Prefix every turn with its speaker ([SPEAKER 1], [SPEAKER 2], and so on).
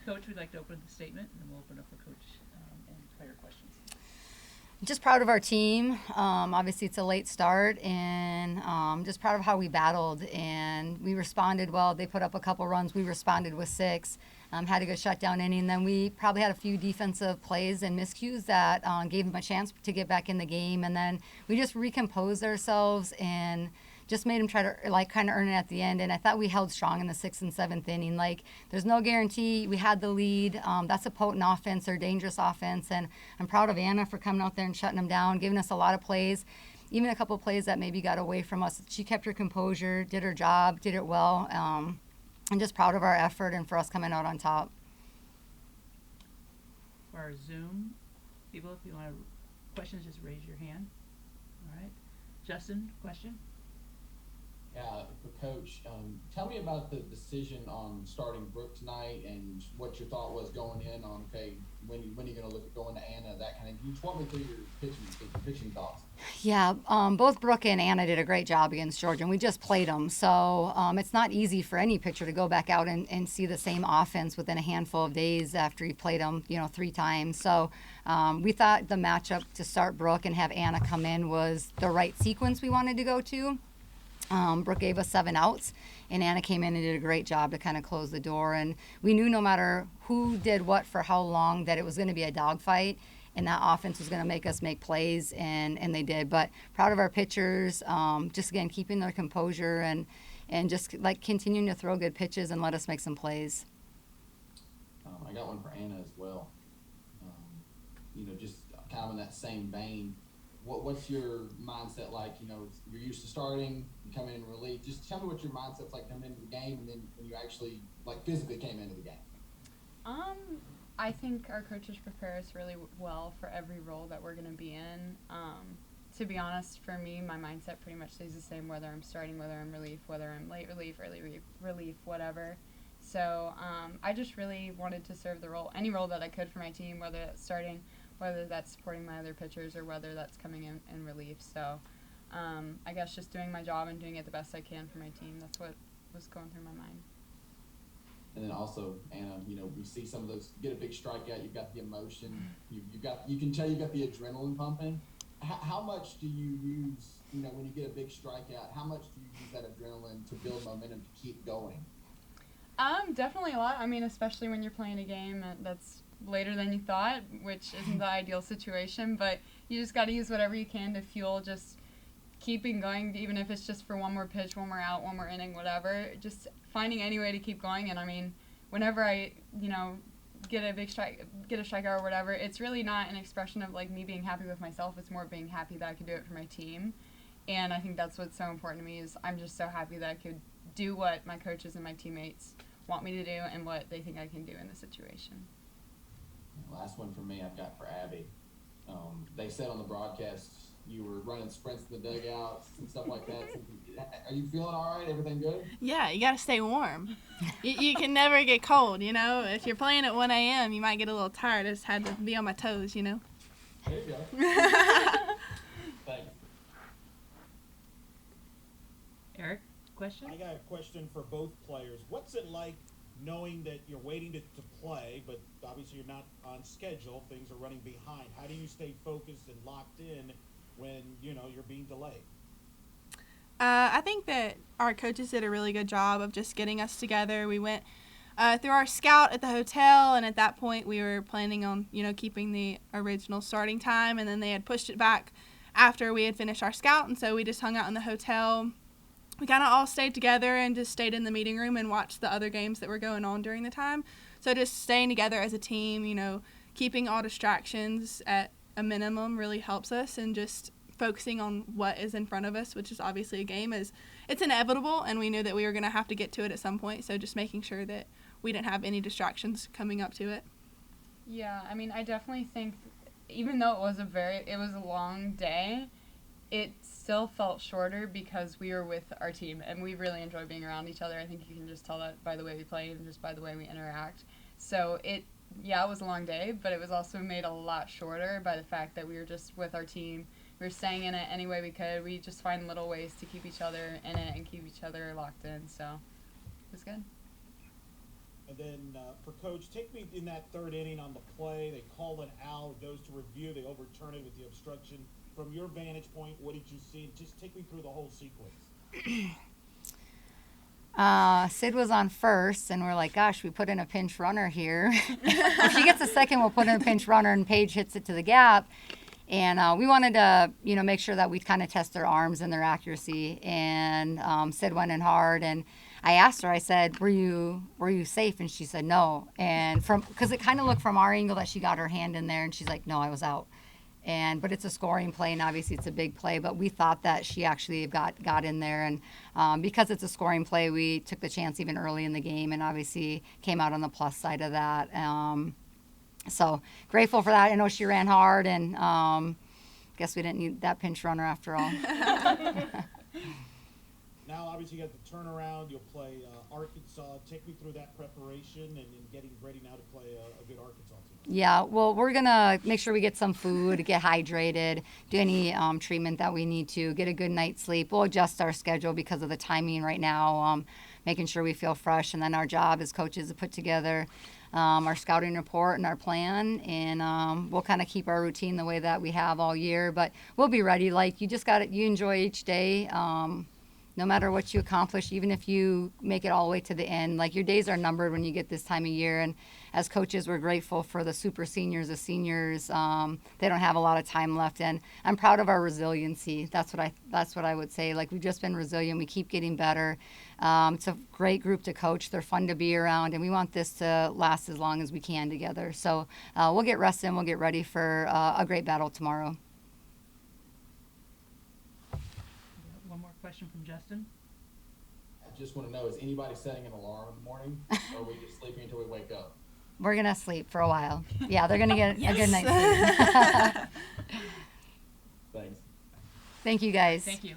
[SPEAKER 1] Coach, we'd like to open the statement, and then we'll open up for coach and player questions.
[SPEAKER 2] Just proud of our team. Obviously, it's a late start, and just proud of how we battled. And we responded well. They put up a couple runs. We responded with 6. Had a good shutdown inning. Then we probably had a few defensive plays and miscues that gave them a chance to get back in the game. And then we just recomposed ourselves and just made them try to kind of earn it at the end. And I thought we held strong in the 6th and 7th inning. There's no guarantee. We had the lead. That's a potent offense or dangerous offense. And I'm proud of Anna for coming out there and shutting them down, giving us a lot of plays, even a couple of plays that maybe got away from us. She kept her composure, did her job, did it well. I'm just proud of our effort and for us coming out on top.
[SPEAKER 1] For our Zoom people, if you want questions, just raise your hand. All right. Justin, question?
[SPEAKER 3] Yeah, for Coach, tell me about the decision on starting Brooke tonight and what your thought was going in on, okay, when are you going to look at going to Anna, that kind of thing. Just walk me through your pitching thoughts.
[SPEAKER 2] Yeah, both Brooke and Anna did a great job against Georgia, and we just played them. So it's not easy for any pitcher to go back out and see the same offense within a handful of days after you've played them, 3 times. So we thought the matchup to start Brooke and have Anna come in was the right sequence we wanted to go to. Brooke gave us 7 outs, and Anna came in and did a great job to kind of close the door. And we knew no matter who did what for how long that it was going to be a dogfight, and that offense was going to make us make plays, and they did. But proud of our pitchers, just again keeping their composure and just continuing to throw good pitches and let us make some plays.
[SPEAKER 3] I got one for Anna as well. Just kind of in that same vein. What's your mindset like? You're used to starting, you come in and relief. Just tell me what your mindset's like coming into the game, and then when you actually physically came into the game.
[SPEAKER 4] I think our coaches prepare us really well for every role that we're going to be in. To be honest, for me, my mindset pretty much stays the same whether I'm starting, whether I'm relief, whether I'm late relief, early relief, whatever. So I just really wanted to serve the role, any role that I could for my team, whether that's starting, whether that's supporting my other pitchers, or whether that's coming in relief. So I guess just doing my job and doing it the best I can for my team. That's what was going through my mind.
[SPEAKER 3] And then also, Anna, we see some of those, you get a big strikeout, you've got the emotion, you can tell you got the adrenaline pumping. How much do you use, when you get a big strikeout, how much do you use that adrenaline to build momentum to keep going?
[SPEAKER 4] Definitely a lot. I mean, especially when you're playing a game that's later than you thought, which isn't the ideal situation, but you just got to use whatever you can to fuel just keeping going, even if it's just for one more pitch, one more out, one more inning, whatever. Just finding any way to keep going. And I mean, whenever I, get a strikeout or whatever, it's really not an expression of me being happy with myself. It's more being happy that I could do it for my team. And I think that's what's so important to me is I'm just so happy that I could do what my coaches and my teammates want me to do and what they think I can do in the situation.
[SPEAKER 3] Last one for me I've got for Abby. They said on the broadcast you were running sprints in the dugouts and stuff like that. Are you feeling all right? Everything good?
[SPEAKER 5] Yeah, you got to stay warm. You can never get cold, If you're playing at 1 a.m., you might get a little tired. I just had to be on my toes,
[SPEAKER 3] There you go. Thanks.
[SPEAKER 1] Eric, question?
[SPEAKER 6] I got a question for both players. What's it like knowing that you're waiting to play, but obviously you're not on schedule, things are running behind? How do you stay focused and locked in when, you're being delayed?
[SPEAKER 5] I think that our coaches did a really good job of just getting us together. We went through our scout at the hotel, and at that point we were planning on, keeping the original starting time, and then they had pushed it back after we had finished our scout, and so we just hung out in the hotel. We kind of all stayed together and just stayed in the meeting room and watched the other games that were going on during the time. So just staying together as a team, keeping all distractions at a minimum really helps us, and just focusing on what is in front of us, which is obviously a game, it's inevitable, and we knew that we were going to have to get to it at some point. So just making sure that we didn't have any distractions coming up to it.
[SPEAKER 4] Yeah, I mean, I definitely think even though it was a long day, it still felt shorter because we were with our team and we really enjoy being around each other. I think you can just tell that by the way we play and just by the way we interact. So it was a long day, but it was also made a lot shorter by the fact that we were just with our team. We were staying in it any way we could. We just find little ways to keep each other in it and keep each other locked in. So it was good.
[SPEAKER 6] And then for Coach, take me in that third inning on the play. They call it out, goes to review, they overturn it with the obstruction. From your vantage point, what did you see? Just take me through the whole sequence.
[SPEAKER 2] Sid was on first, and we're like, gosh, we put in a pinch runner here. If she gets a second, we'll put in a pinch runner, and Paige hits it to the gap. And we wanted to, make sure that we kind of test their arms and their accuracy. And Sid went in hard, and I asked her, I said, were you safe? And she said, no. And because it kind of looked from our angle that she got her hand in there, and she's like, no, I was out. But it's a scoring play, and obviously it's a big play. But we thought that she actually got in there, and because it's a scoring play, we took the chance even early in the game, and obviously came out on the plus side of that. So grateful for that. I know she ran hard, and guess we didn't need that pinch runner after all.
[SPEAKER 6] Now, obviously, you got the turnaround. You'll play Arkansas. Take me through that preparation and getting ready now to play a good Arkansas team.
[SPEAKER 2] Yeah, well, we're going to make sure we get some food, get hydrated, do any treatment that we need to, get a good night's sleep. We'll adjust our schedule because of the timing right now, making sure we feel fresh. And then our job as coaches is to put together our scouting report and our plan, and we'll kind of keep our routine the way that we have all year. But we'll be ready. Like, you enjoy each day. No matter what you accomplish, even if you make it all the way to the end, like, your days are numbered when you get this time of year. And as coaches, we're grateful for the super seniors, the seniors. They don't have a lot of time left, and I'm proud of our resiliency. That's what I would say. Like, we've just been resilient. We keep getting better. It's a great group to coach. They're fun to be around, and we want this to last as long as we can together. So we'll get rested and we'll get ready for a great battle tomorrow.
[SPEAKER 1] One more question from Justin.
[SPEAKER 3] I just want to know, is anybody setting an alarm in the morning, or are we just sleeping until we wake up?
[SPEAKER 2] We're going to sleep for a while. Yeah, they're going to get a good night's sleep.
[SPEAKER 3] Thanks.
[SPEAKER 2] Thank you, guys.
[SPEAKER 1] Thank you.